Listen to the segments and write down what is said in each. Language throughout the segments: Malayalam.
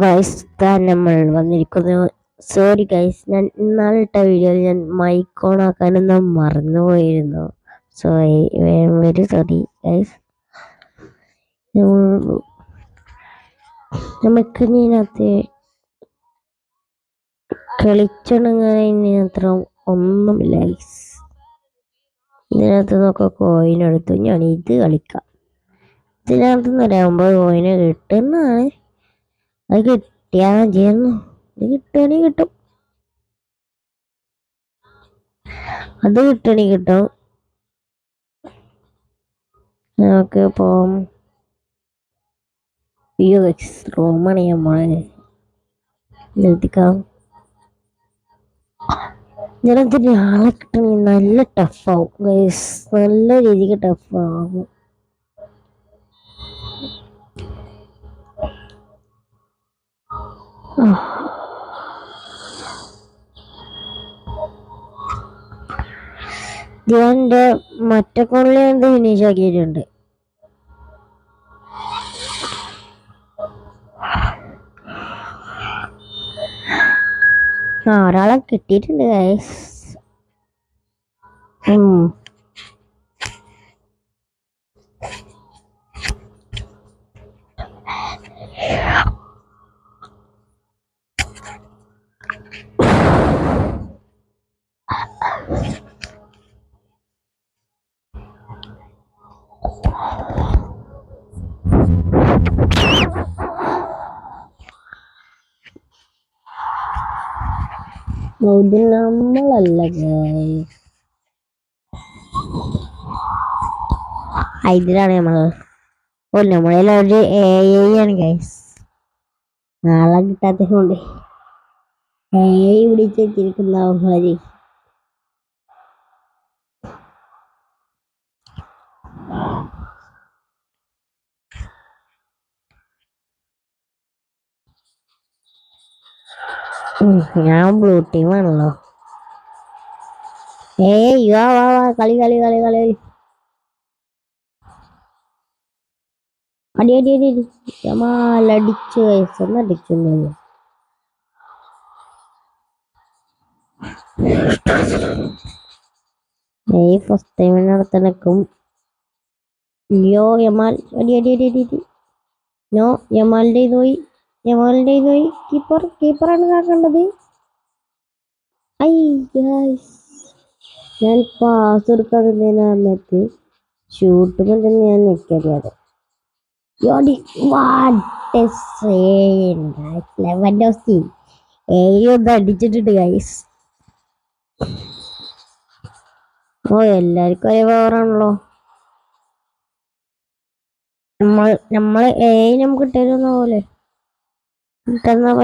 ഗൈസ്, നമ്മൾ വന്നിരിക്കുന്നു. സോറി ഗൈസ്, ഞാൻ ഇന്നാളിട്ട വീഡിയോയിൽ ഞാൻ മൈക്ക് ഓൺ ആക്കാനൊന്നും മറന്നുപോയിരുന്നു. Sorry, very sorry guys. നമുക്ക് ഇതിനകത്ത് കളിച്ചിടങ്ങാത്ര ഒന്നുമില്ല ഗൈസ്. ഇതിനകത്ത് നോക്കാം, കോയിൻ എടുത്തു. ഞാൻ ഇത് കളിക്കാം. ഇതിനകത്ത് നിന്ന് ഒരു 50 കോയിന് കിട്ടുന്നതാണ്. അത് കിട്ടിയാ മതിയായിരുന്നു. അത് കിട്ടുകയാണെങ്കിൽ കിട്ടും. അത് കിട്ടണമെങ്കിൽ കിട്ടും. നമുക്ക് പോവാം. അയ്യോ റൂമാണ് നമ്മള് നിർത്തിക്കാം. ഇതിനകത്ത് ആളെ കിട്ടണമെങ്കിൽ നല്ല ടഫാവും ഗൈസ്, നല്ല രീതിക്ക് ടഫാവും. ഇതിന്റെ മറ്റേ കോണില് എന്ത് ഫിനിഷ് ആക്കിയിട്ടുണ്ട്. ഒരാളെ കിട്ടിയിട്ടുണ്ട് ഗൈസ്. ഇത് നമ്മളല്ല ഗൈസ്, ഇതിലാണ് നമ്മള്. നമ്മളൊരു ആണ് ഗൈസ്. ആളെ കിട്ടാത്ത കൊണ്ട് പിടിച്ച് വെച്ചിരിക്കുന്നവന്മാര്. ഞാൻ ബ്ലൂ ടീമാണല്ലോ. വാ വാ വാ, കളി കളി കളി കളി. അടി അടി അടി അടി. അടിച്ചു വയസ്സൊന്നും അടിച്ചൊന്നുമില്ല. ഫസ്റ്റ് ടൈമിനടുത്ത് നിൽക്കും. യമാൽ അടി അടി അടി അടി അടി. യമാലിന്റെ ഇത് പോയി. കീപ്പറാണ് കാക്കേണ്ടത്. ഞാൻ പാസ് എടുക്കാതിരുന്ന സമയത്ത് ഷൂട്ടുമ്പോൾ തന്നെ ഞാൻ നിൽക്കറിയാതെ. അടിച്ചിട്ടുണ്ട് ഗൈസ്. എല്ലാവർക്കും ഒരേ പവറാണല്ലോ. നമ്മള് നമുക്ക് ഇട്ടുന്ന പോലെ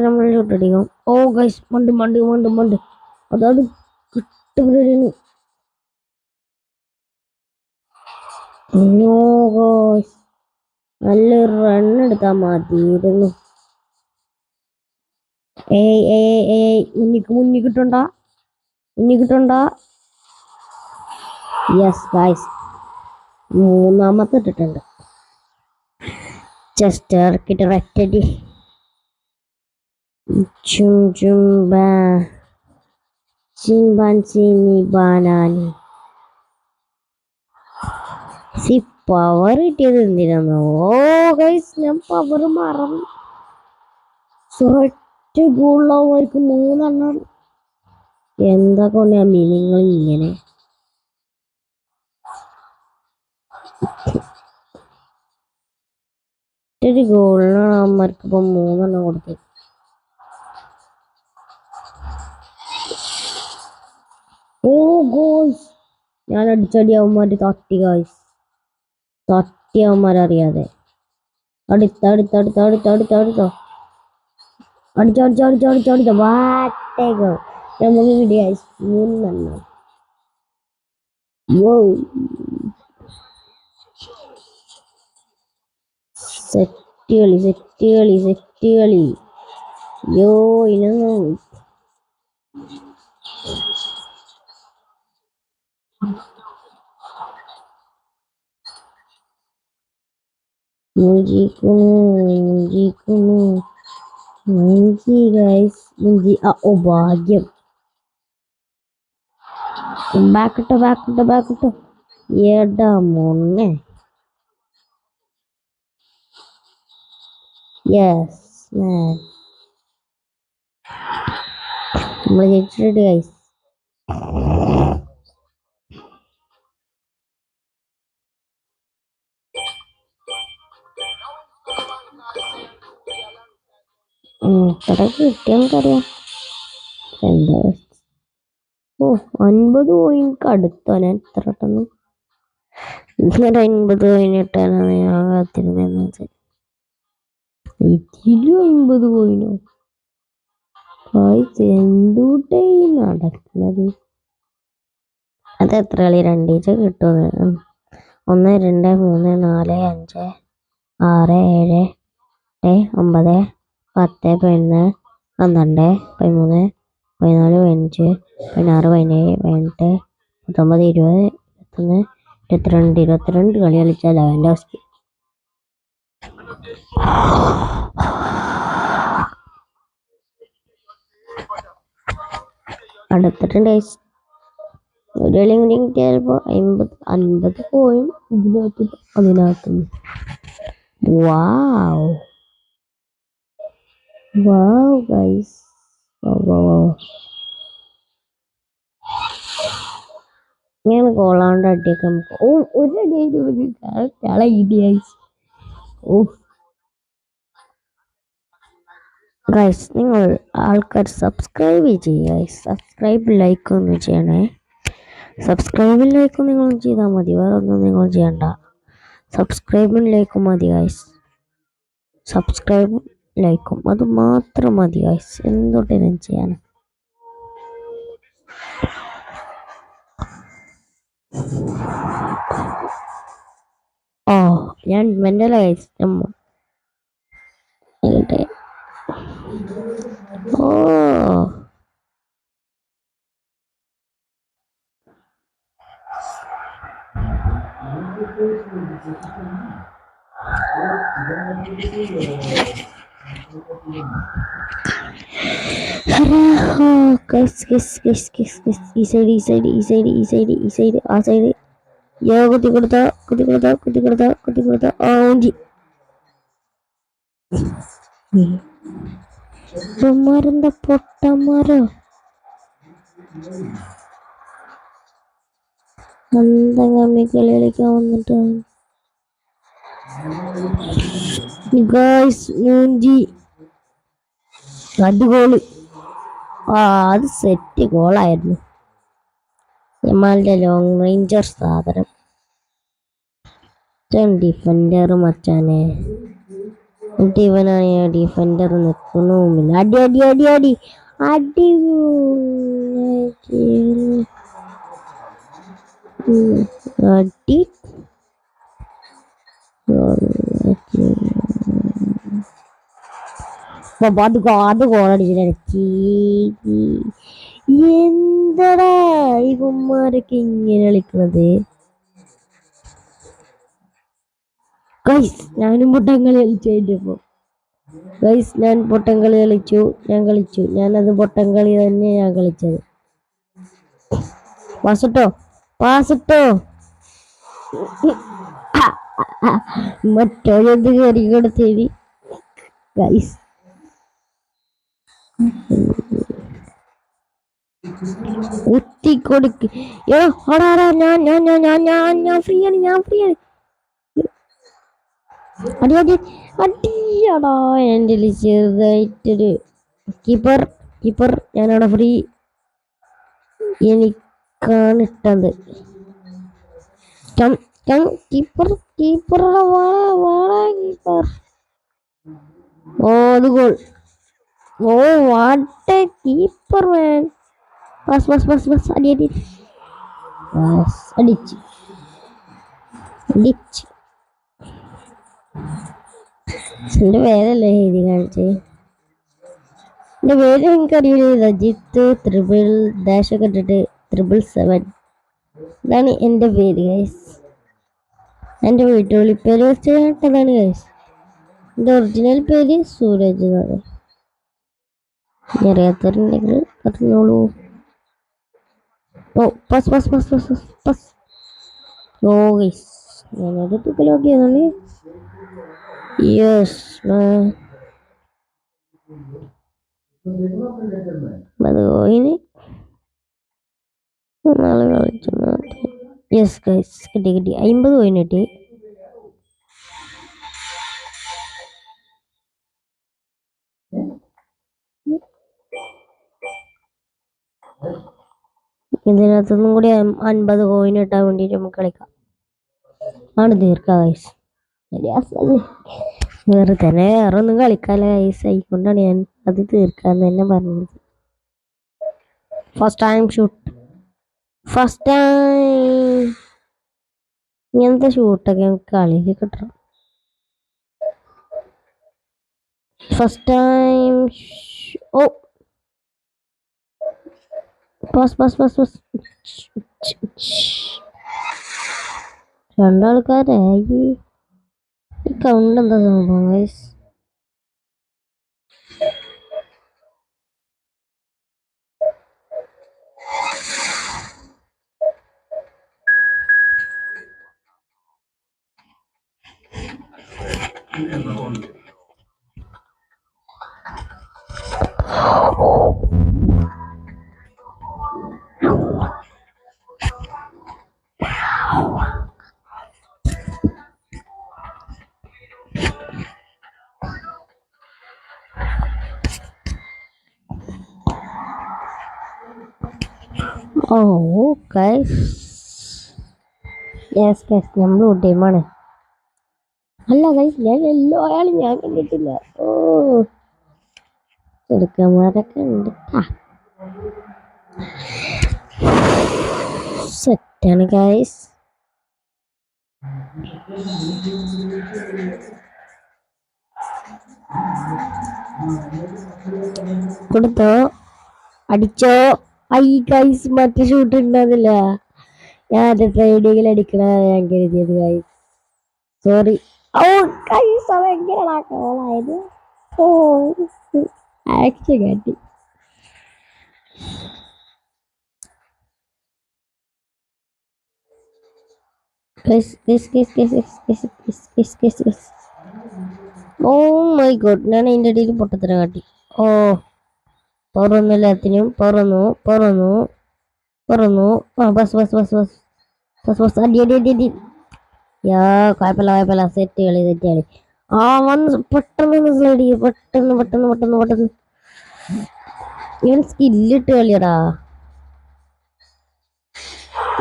നമ്മൾ ഷൂട്ടടിക്കും. ഗൈസ്, മണ്ട് അതാണ് കിട്ടുകയാണ്. നല്ലൊരു റണ്ണെടുത്താ മതിയിരുന്നു. മുന്നിക്കിട്ടുണ്ട. യെസ് ഗൈസ്, മൂന്നാമത്തെ ഇട്ടിട്ടുണ്ട്. ജസ്റ്റ് ഇറക്കിട്ട് റെറ്റടി. പവർ കിട്ടിയത് എന്തിനാന്നോ ഗൈസ്, ഞാൻ പവർ മറന്നു. ഒറ്റ ഗോളവർക്ക് 3 എന്താ കൊണ്ടാ നിങ്ങൾ ഇങ്ങനെ. ഒരു ഗോളിനാണ് അവന്മാർക്ക് ഇപ്പൊ 3 കൊടുത്തത്. ഗോൾസ് ഞാൻ അടിച്ചടി അവന്മാര് തട്ടി ഗൈസ്. അവന്മാരറിയാതെ അടുത്തോ. അടിച്ചോ. വാട്ടേക്കോ നമുക്ക് കിട്ടിയ 3. സെറ്റ് കളി. ഇനൊന്നും മുഞ്ചിക്കുന്നു. മൂഞ്ചി ഗൈസ് മൂഞ്ചി. ഓ ഭാഗ്യം. ബാക്കിട്ടോ. എടാ മോനെ. യെസ് മാൻ. നമ്മൾ ജയിച്ചിട്ടുണ്ട് ഗൈസ്. കിട്ടിയ നമുക്കറിയാം എന്താ. ഓ 50 പോയിന്റ് അടുത്തോ. ഞാൻ എത്ര പെട്ടെന്ന് ഇന്നൊരു 50 പോയിന്റ് ഇട്ടാനാണ് ഞാൻ കാത്തിരുന്നത്. ഇതിലും 50 പോയിനോ എന്തൂട്ടേ നടക്കുന്നത്. അത് എത്ര കളി 2 കിട്ടുമെന്ന്. 1 2 3 4 5 6 7 8 9 10 11 12 13 14 15 16 17 18 19 20 21 22 കളി കളിച്ച ലെവൻഡോസ്കി. അടുത്തിട്ടുണ്ട് ഒരു കളി കൂടി കിട്ടിയപ്പോ 50 പോയിന്റ് അതിനകത്തുനിന്ന്. വാവ് ഗൈസ്. ഇങ്ങനെ കോളാണ്ട് അടിയൊക്കെ നമുക്ക് ഒരു അടിയായിട്ട് ഗൈസ് നിങ്ങൾ ആൾക്കാർ സബ്സ്ക്രൈബ് ചെയ്യുക. സബ്സ്ക്രൈബ് ലൈക്ക് ഒന്ന് ചെയ്യണേ. സബ്സ്ക്രൈബും ലൈക്കും നിങ്ങൾ ചെയ്താൽ മതി, വേറെ ഒന്നും നിങ്ങൾ ചെയ്യണ്ട. സബ്സ്ക്രൈബും ലൈക്കും മതി ഗൈസ്. സബ്സ്ക്രൈബും ലൈക്കും അത് മാത്രം മതി ഗൈസ്. എന്തൊട്ട് ഞാൻ ചെയ്യാൻ. ഞാൻ മെന്റൽ ഗൈസ്. ഈ സൈഡ് ആ സൈഡ് കുത്തി കൊടുത്ത ഓഞ്ചി പൊട്ടന്മാരോ. കമ്മി കളി കളിക്കാൻ വന്നിട്ടാണ് ഗൈസ്. മൂഞ്ചി. അത് ഗോള്. അത് സെറ്റ് ഗോളായിരുന്നു. ജമാലിന്റെ ലോങ് റേഞ്ചർ സാധനം. ഡിഫൻഡർ മച്ചാനെ. ഇവനാണ് ഡിഫൻഡർ നിൽക്കുന്നുമില്ല. അടി അത് ഗോളടിച്ചിട്ട് എന്തടാ ഇവന്മാരൊക്കെ ഇങ്ങനെ കളിക്കുന്നത്. ഗൈസ് ഞാനും പൊട്ടങ്കളി കളിച്ചതിൻ്റെപ്പോ ഗൈസ്. ഞാൻ പൊട്ടങ്കളി കളിച്ചു. ഞാനത് പൊട്ടങ്കളി തന്നെ ഞാൻ കളിച്ചത്. പാസിട്ടോ മറ്റോത് കയറി കൊടുത്തേരി ഗൈസ്. ഒത്തിക്കൊടുക്ക്. ഞാൻ ഫ്രീയാണ്. അടിയടാ എൻ്റെ ചെറുതായിട്ടൊരു കീപ്പർ ഞാനവിടെ ഫ്രീ. എനിക്കാണ് ഇട്ടത്. കീപ്പർ. അത് goal. What A keeper man. Bus അടിച്ച് എന്റെ പേരല്ലേ എഴുതി കാണിച്ചേ. എന്റെ പേര് എനിക്കറിയില്ല. രജിത്ത് ത്രിപിൾ ഇട്ടിട്ട് 777. ഇതാണ് എന്റെ പേര് ഗൈസ്. എന്റെ വീട്ടുവിളിപ്പേര് വെച്ചിട്ടതാണ് ഗൈസ്. എന്റെ ഒറിജിനൽ പേര് സൂരജ് എന്നാണ്. അറിയാത്തവരുണ്ടെങ്കിൽ പറഞ്ഞോളൂ. ഓ പസ് പസ് പസ് പസ് പസ് പസ്. ഓ ഗൈസ് ഞാനത് തുകലോക്കിയതാണ്. യെസ് അത് കോയിന് നാളെ കളിച്ചു. യെസ് ഗൈസ് കിട്ടി കിട്ടി 50 കോയിൻ കിട്ടി. ഇതിനകത്തൊന്നും കൂടി 50 കോയിൻ ഇട്ടാൻ വേണ്ടിട്ട് നമുക്ക് കളിക്കാം. ആണ് തീർക്കാം ഗൈസ്. വേറെ തന്നെ വേറെ ഒന്നും കളിക്കാല്ല ഗൈസ്. ആയിക്കൊണ്ടാണ് ഞാൻ അത് തീർക്കാന്ന് തന്നെ പറഞ്ഞത്. First time shoot. First time ഇങ്ങനത്തെ ഷൂട്ടൊക്കെ നമുക്ക് കളിയിൽ കിട്ടണം. First time. ഓ ബസ് ബസ് ബസ് ബസ്. രണ്ടാൾക്കാരായി. ഈ കൗണ്ട് എന്താ സംഭവം ഗൈസ്? ഓ ഗൈസ് യെസ് ഗൈസ് നമ്മൾ ടീമാണ്. അല്ല ഗൈസ് ഞാൻ എല്ലോ ആയാലും ഞാൻ കണ്ടിട്ടില്ല. ഓ ചെറുക്കന്മാരൊക്കെ ഉണ്ട്. സെറ്റാണ് ഗൈസ്. കൊടുത്തോ അടിച്ചോ. ഐ ഗൈസ് മറ്റേ ഷൂട്ട് ഉണ്ടാകുന്നില്ല. ഞാൻ അത് ട്രേഡിങ്ങിൽ അടിക്കണ ഞാൻ കരുതിയത് ഗൈസ്. സോറി. ഓ ഗൈസ് അതെങ്ങനെയാ കോളായത്? ഓ ആക്ഷൻ കാട്ടി. ഓ മൈ ഗോഡ് ഞാൻ അതിൻ്റെ ഇടയിൽ പൊട്ടത്തരം കാട്ടി. ഓ പറന്നു എല്ലാത്തിനും പറന്നു. ആ bus bus bus bus bus bus അടി അടി അടി അടി. യാ കുഴപ്പമില്ല സെറ്റ് കളി. ആ വന്ന് പെട്ടെന്ന് സ്ലൈഡ് ചെയ്യും. പെട്ടെന്ന് ഇവൻ സ്കില്ലിട്ട് കളിയടാ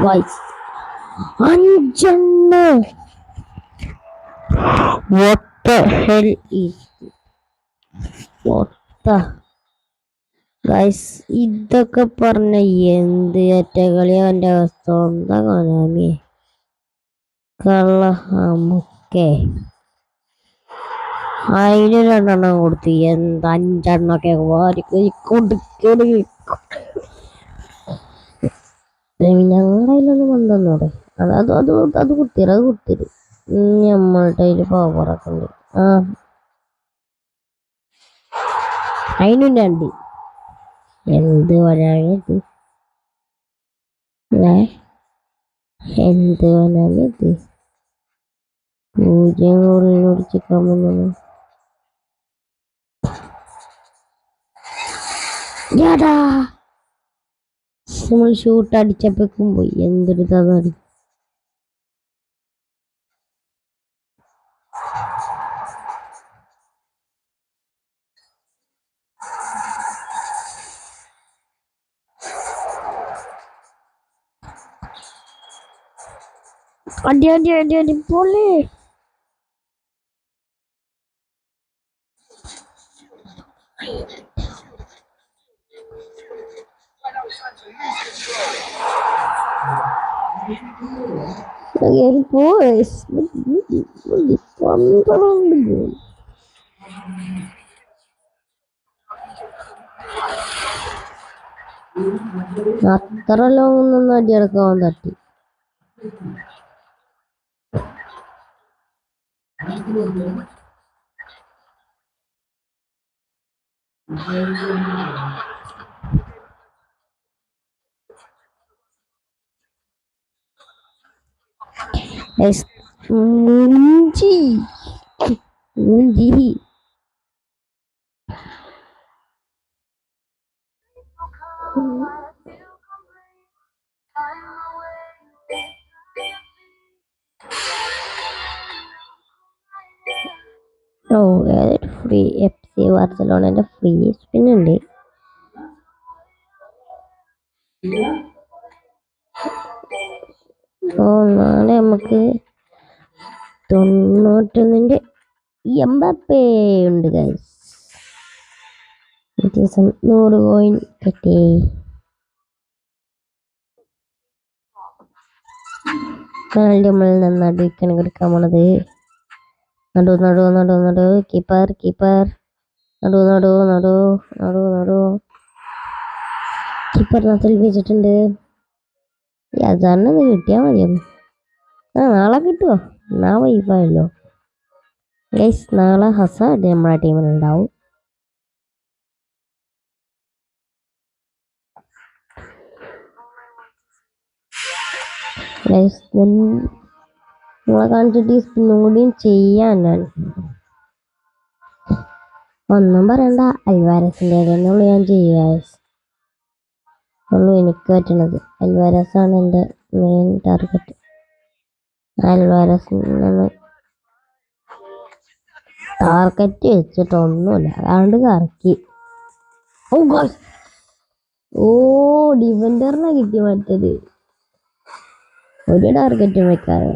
വൈസ്. 5 What the hell is what the guys ഇതൊക്കെ പറഞ്ഞ എന്ത് ഒറ്റകളി അവൻ്റെ അവസ്ഥ എന്താ കാണാമേ കള്ള മുക്കേ. അതിന് 2 കൊടുത്തു. എന്ത് 5 വാരി കൊടുക്കല്. ഞങ്ങളുടെ അതിലൊന്നും കൊണ്ടുവന്നോടെ. അത് കുത്തിയത് നമ്മളുടെ അതിൽ പവറൊക്കെ ഉണ്ട്. ആ അതിനും 2. എന്ത് വരാനിത്? എന്ത് വരാനിത്? 0 ഗോളിനോട് ചിക്കാൻ വന്നു. നമ്മൾ ഷൂട്ട് അടിച്ചപ്പോഴേക്കും പോയി. എന്തെടുത്താന്നറിയും. അടി പോലെ. അത്ര ലോങ്ങൊന്നും അടിയെടുക്കാൻ തട്ടി. Guys, Munji. Munji. ഓ ഏതൊരു ഫ്രീ FC ബാർസലോണന്റെ ഫ്രീ സ്പിൻ ഉണ്ട്. ഓ നാളെ നമുക്ക് 91ന്റെ എംബാപ്പേ ഉണ്ട് ഗൈസ്. വ്യത്യാസം 100 കോയിൻ കിട്ടി. നമ്മൾ നടുക്കാണ് കൊടുക്കാൻ പോണത്. നടു കീപ്പർ നടു കീപ്പറിനകത്ത് വെച്ചിട്ടുണ്ട്. യജാറിനൊന്ന് കിട്ടിയാൽ മതിയൊന്നു. നാളെ കിട്ടുമോ? നാളെ വൈഫായല്ലോ ഗൈസ്. നാളെ ഹസാർഡ് നമ്മുടെ ടീമിലുണ്ടാവും. നിങ്ങളെ കാണിച്ചിട്ട് ഈ സ്പിന്നും കൂടിയും ചെയ്യാൻ ഞാൻ ഒന്നും പറയണ്ട. അൽവാരസിൻ്റെ തന്നെയുള്ളൂ ഞാൻ ചെയ്യുക. ഉള്ളൂ എനിക്ക് പറ്റണത്. അൽവാരസാണ് എൻ്റെ മെയിൻ ടാർഗറ്റ്. അൽവാരസിന് ടാർഗറ്റ് വെച്ചിട്ടൊന്നുമില്ല, അതാണ്ട് കറക്കി. ഓ ഡിഫൻഡറിനെ കിട്ടി മറ്റത്. ഒരു ടാർഗറ്റും വെക്കാതെ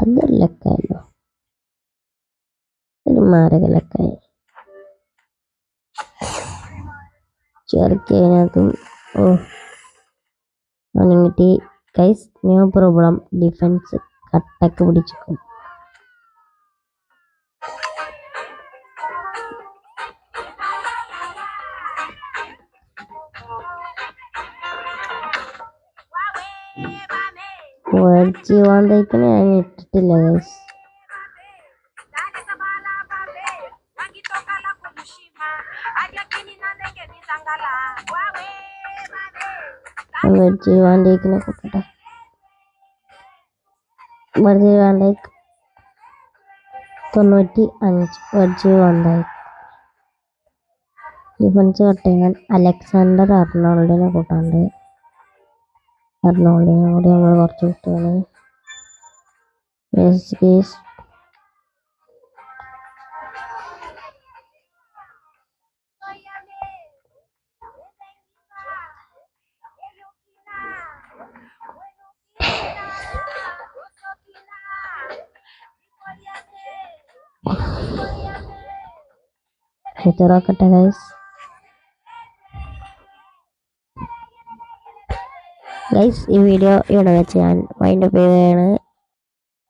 അതൊരു ലക്കായല്ലോ, ഒരു മാരക ലക്കായി. ചെറുക്കതിനകത്തും ഓ കിട്ടി ഗൈസ്. No problem. ഡിഫൻസ് കട്ടക്ക് പിടിച്ചിരിക്കും. വേർച്ചീവാന്തേക്കിന് ഞാൻ ഇട്ടിട്ടില്ല ഗൈസ്. വേർച്ചീവാന്തേക്കിനെ കൊടുക്കട്ടെ. വേർച്ചീവാന്തേക്ക് 95 വേർച്ചീവാന്തേക്ക്. Defence കട്ടയാൻ Alexander അർണോൾഡിനെ കൂട്ടാണ്ട്. അർണോൾഡിനെ കൂടി നമ്മൾ കുറച്ച് കിട്ടുകയാണ്. തുറക്കട്ടെ ഗൈസ്. ഈ വീഡിയോ ഇവിടെ വെച്ച് ഞാൻ വൈൻഡപ്പ് ചെയ്യുകയാണ്.